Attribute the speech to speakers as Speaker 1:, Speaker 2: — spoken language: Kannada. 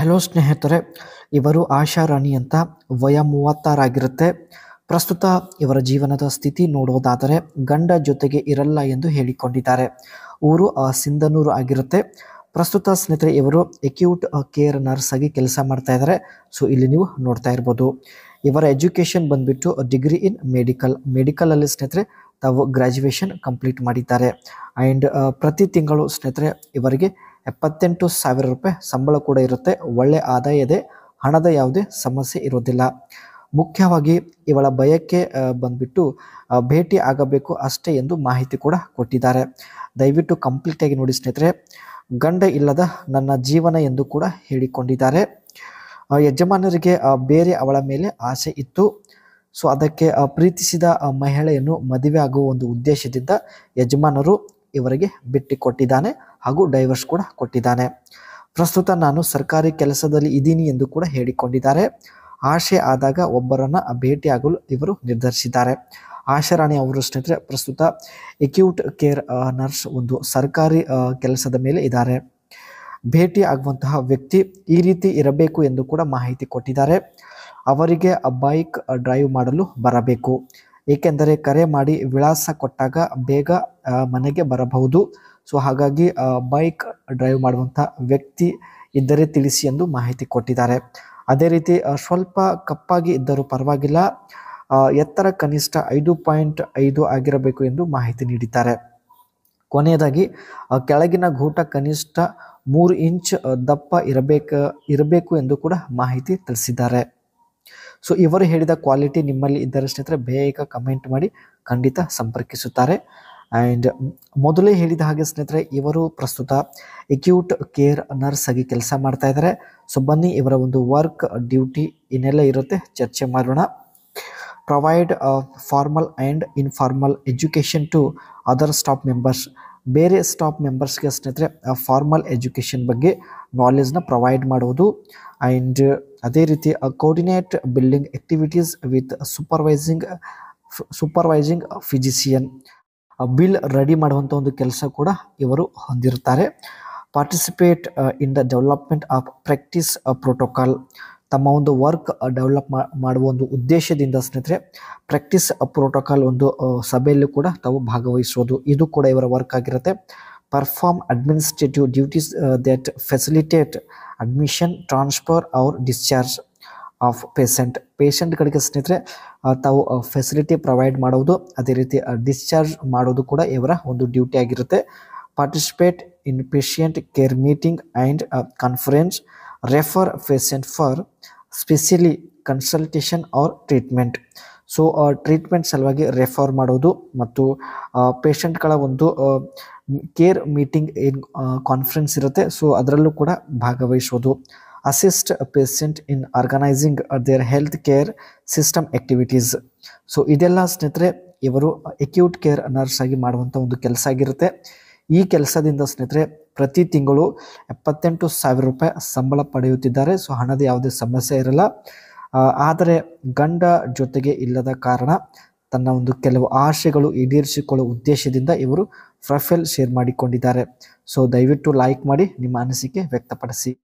Speaker 1: ಹಲೋ ಸ್ನೇಹಿತರೆ, ಇವರು ಆಶಾ ರಾಣಿ ಅಂತ. ವಯ 36 ಆಗಿರುತ್ತೆ. ಪ್ರಸ್ತುತ ಇವರ ಜೀವನದ ಸ್ಥಿತಿ ನೋಡುವುದಾದರೆ ಗಂಡ ಜೊತೆಗೆ ಇರಲ್ಲ ಎಂದು ಹೇಳಿಕೊಂಡಿದ್ದಾರೆ. ಊರು ಸಿಂಧನೂರು ಆಗಿರುತ್ತೆ. ಪ್ರಸ್ತುತ ಸ್ನೇಹಿತರೆ ಇವರು ಅಕ್ಯೂಟ್ ಕೇರ್ ನರ್ಸ್ ಆಗಿ ಕೆಲಸ ಮಾಡ್ತಾ ಇದ್ದಾರೆ. ಸೊ ಇಲ್ಲಿ ನೀವು ನೋಡ್ತಾ ಇರ್ಬೋದು. ಇವರ ಎಜುಕೇಶನ್ ಬಂದ್ಬಿಟ್ಟು ಡಿಗ್ರಿ ಇನ್ ಮೆಡಿಕಲ್ ಅಲ್ಲಿ ಸ್ನೇಹಿತರೆ ತಾವು ಗ್ರಾಜುಯೇಷನ್ ಕಂಪ್ಲೀಟ್ ಮಾಡಿದ್ದಾರೆ. ಆ್ಯಂಡ್ ಪ್ರತಿ ತಿಂಗಳು ಸ್ನೇಹಿತರೆ ಇವರಿಗೆ 78,000 ರೂಪಾಯಿ ಸಂಬಳ ಕೂಡ ಇರುತ್ತೆ. ಒಳ್ಳೆ ಆದಾಯ ಇದೆ, ಹಣದ ಯಾವುದೇ ಸಮಸ್ಯೆ ಇರೋದಿಲ್ಲ. ಮುಖ್ಯವಾಗಿ ಇವಳ ಬಯಕೆ ಬಂದ್ಬಿಟ್ಟು ಭೇಟಿ ಆಗಬೇಕು ಅಷ್ಟೇ ಎಂದು ಮಾಹಿತಿ ಕೂಡ ಕೊಟ್ಟಿದ್ದಾರೆ. ದಯವಿಟ್ಟು ಕಂಪ್ಲೀಟ್ ಆಗಿ ನೋಡಿ ಸ್ನೇಹಿತರೆ. ಗಂಡ ಇಲ್ಲದ ನನ್ನ ಜೀವನ ಎಂದು ಕೂಡ ಹೇಳಿಕೊಂಡಿದ್ದಾರೆ. ಯಜಮಾನರಿಗೆ ಬೇರೆ ಅವಳ ಮೇಲೆ ಆಸೆ ಇತ್ತು. ಸೊ ಅದಕ್ಕೆ ಪ್ರೀತಿಸಿದ ಮಹಿಳೆಯನ್ನು ಮದುವೆ ಆಗುವ ಒಂದು ಉದ್ದೇಶದಿಂದ ಯಜಮಾನರು ಇವರಿಗೆ ಬಿಟ್ಟುಕೊಟ್ಟಿದ್ದಾನೆ ಹಾಗೂ ಡೈವರ್ಸ್ ಕೂಡ ಕೊಟ್ಟಿದ್ದಾನೆ. ಪ್ರಸ್ತುತ ನಾನು ಸರ್ಕಾರಿ ಕೆಲಸದಲ್ಲಿ ಇದ್ದೀನಿ ಎಂದು ಕೂಡ ಹೇಳಿಕೊಂಡಿದ್ದಾರೆ. ಆಶೆ ಆದಾಗ ಒಬ್ಬರನ್ನ ಭೇಟಿಯಾಗಲು ಇವರು ನಿರ್ಧರಿಸಿದ್ದಾರೆ. ಆಶಾರಾಣಿ ಅವರು ಸ್ನೇಹಿತರೆ ಪ್ರಸ್ತುತ ಅಕ್ಯೂಟ್ ಕೇರ್ ನರ್ಸ್ ಒಂದು ಸರ್ಕಾರಿ ಕೆಲಸದ ಮೇಲೆ ಇದ್ದಾರೆ. ಭೇಟಿ ಆಗುವಂತಹ ವ್ಯಕ್ತಿ ಈ ರೀತಿ ಇರಬೇಕು ಎಂದು ಕೂಡ ಮಾಹಿತಿ ಕೊಟ್ಟಿದ್ದಾರೆ. ಅವರಿಗೆ ಬೈಕ್ ಡ್ರೈವ್ ಮಾಡಲು ಬರಬೇಕು, ಏಕೆಂದರೆ ಕರೆ ಮಾಡಿ ವಿಳಾಸ ಕೊಟ್ಟಾಗ ಬೇಗ ಮನೆಗೆ ಬರಬಹುದು. ಸೊ ಹಾಗಾಗಿ ಬೈಕ್ ಡ್ರೈವ್ ಮಾಡುವಂಥ ವ್ಯಕ್ತಿ ಇದ್ದರೆ ತಿಳಿಸಿ ಎಂದು ಮಾಹಿತಿ ಕೊಟ್ಟಿದ್ದಾರೆ. ಅದೇ ರೀತಿ ಸ್ವಲ್ಪ ಕಪ್ಪಾಗಿ ಇದ್ದರೂ ಪರವಾಗಿಲ್ಲ, ಎತ್ತರ ಕನಿಷ್ಠ 5.5 ಆಗಿರಬೇಕು ಎಂದು ಮಾಹಿತಿ ನೀಡಿದ್ದಾರೆ. ಕೊನೆಯದಾಗಿ ಕೆಳಗಿನ ಗೂಟ ಕನಿಷ್ಠ 3 ಇಂಚ್ ದಪ್ಪ ಇರಬೇಕು ಎಂದು ಕೂಡ ಮಾಹಿತಿ ತಿಳಿಸಿದ್ದಾರೆ. ಸೊ ಇವರು ಹೇಳಿದ ಕ್ವಾಲಿಟಿ ನಿಮ್ಮಲ್ಲಿ ಇದ್ದರೆ ಸ್ನೇಹಿತರೆ ಬೇಗ ಕಮೆಂಟ್ ಮಾಡಿ, ಖಂಡಿತ ಸಂಪರ್ಕಿಸುತ್ತಾರೆ. ಆ್ಯಂಡ್ ಮೊದಲೇ ಹೇಳಿದ ಹಾಗೆ ಸ್ನೇಹಿತರೆ ಇವರು ಪ್ರಸ್ತುತ ಅಕ್ಯೂಟ್ ಕೇರ್ ನರ್ಸ್ ಆಗಿ ಕೆಲಸ ಮಾಡ್ತಾ ಇದ್ದಾರೆ. ಸೊ ಬನ್ನಿ ಇವರ ಒಂದು ವರ್ಕ್ ಡ್ಯೂಟಿ ಏನೆಲ್ಲ ಇರುತ್ತೆ ಚರ್ಚೆ ಮಾಡೋಣ. Provide formal and informal education to other staff members. ಬೇರೆ ಸ್ಟಾಫ್ ಮೆಂಬರ್ಸ್ಗೆ ಸ್ನೇಹಿತರೆ ಫಾರ್ಮಲ್ ಎಜುಕೇಷನ್ ಬಗ್ಗೆ ನಾಲೆಜ್ನ ಪ್ರೊವೈಡ್ ಮಾಡುವುದು. ಆ್ಯಂಡ್ ಅದೇ ರೀತಿ coordinate building activities with supervising physician. Bill ready ಮಾಡುವಂಥ ಒಂದು ಕೆಲಸ ಕೂಡ ಇವರು ಹೊಂದಿರುತ್ತಾರೆ. Participate in the development of practice protocol. ತಮ್ಮ ಒಂದು ವರ್ಕ್ ಡೆವಲಪ್ ಮಾಡುವ ಒಂದು ಉದ್ದೇಶದಿಂದ ಸ್ನೇಹಿತರೆ ಪ್ರಾಕ್ಟೀಸ್ ಪ್ರೋಟೋಕಾಲ್ ಒಂದು ಸಭೆಯಲ್ಲೂ ಕೂಡ ತಾವು ಭಾಗವಹಿಸುವುದು, ಇದು ಕೂಡ ಇವರ ವರ್ಕ್ ಆಗಿರುತ್ತೆ. Perform administrative duties that facilitate admission, transfer or discharge of ಪೇಷಂಟ್ಗಳಿಗೆ ಸ್ನೇಹಿತರೆ ತಾವು ಫೆಸಿಲಿಟಿ ಪ್ರೊವೈಡ್ ಮಾಡೋದು, ಅದೇ ರೀತಿ ಡಿಸ್ಚಾರ್ಜ್ ಮಾಡೋದು ಕೂಡ ಇವರ ಒಂದು ಡ್ಯೂಟಿ ಆಗಿರುತ್ತೆ. Participate in patient care meeting and conference, refer patient for specialty consultation or treatment. So treatment ಸಲುವಾಗಿ ರೆಫರ್ ಮಾಡೋದು ಮತ್ತು ಪೇಷಂಟ್ಗಳ ಒಂದು ಕೇರ್ ಮೀಟಿಂಗ್ ಏನು ಕಾನ್ಫರೆನ್ಸ್ ಇರುತ್ತೆ ಸೊ ಅದರಲ್ಲೂ ಕೂಡ ಭಾಗವಹಿಸೋದು. Assist patient in organizing their health care system activities. So ಇದೆಲ್ಲ ಸ್ನೇಹಿತರೆ ಇವರು ಅಕ್ಯೂಟ್ ಕೇರ್ ನರ್ಸ್ ಆಗಿ ಮಾಡುವಂಥ ಒಂದು ಕೆಲಸ ಆಗಿರುತ್ತೆ. ಈ ಕೆಲಸದಿಂದ ಸ್ನೇಹಿತರೆ ಪ್ರತಿ ತಿಂಗಳು 78,000 ರೂಪಾಯಿ ಸಂಬಳ ಪಡೆಯುತ್ತಿದ್ದಾರೆ. ಸೊ ಹಣದ ಯಾವುದೇ ಸಮಸ್ಯೆ ಇರಲ್ಲ. ಆದರೆ ಗಂಡ ಜೊತೆಗೆ ಇಲ್ಲದ ಕಾರಣ ತನ್ನ ಒಂದು ಕೆಲವು ಆಶೆಗಳು ಈಡೇರಿಸಿಕೊಳ್ಳುವ ಉದ್ದೇಶದಿಂದ ಇವರು ಪ್ರೊಫೈಲ್ ಶೇರ್ ಮಾಡಿಕೊಂಡಿದ್ದಾರೆ. ಸೊ ದಯವಿಟ್ಟು ಲೈಕ್ ಮಾಡಿ ನಿಮ್ಮ ಅನಿಸಿಕೆ ವ್ಯಕ್ತಪಡಿಸಿ.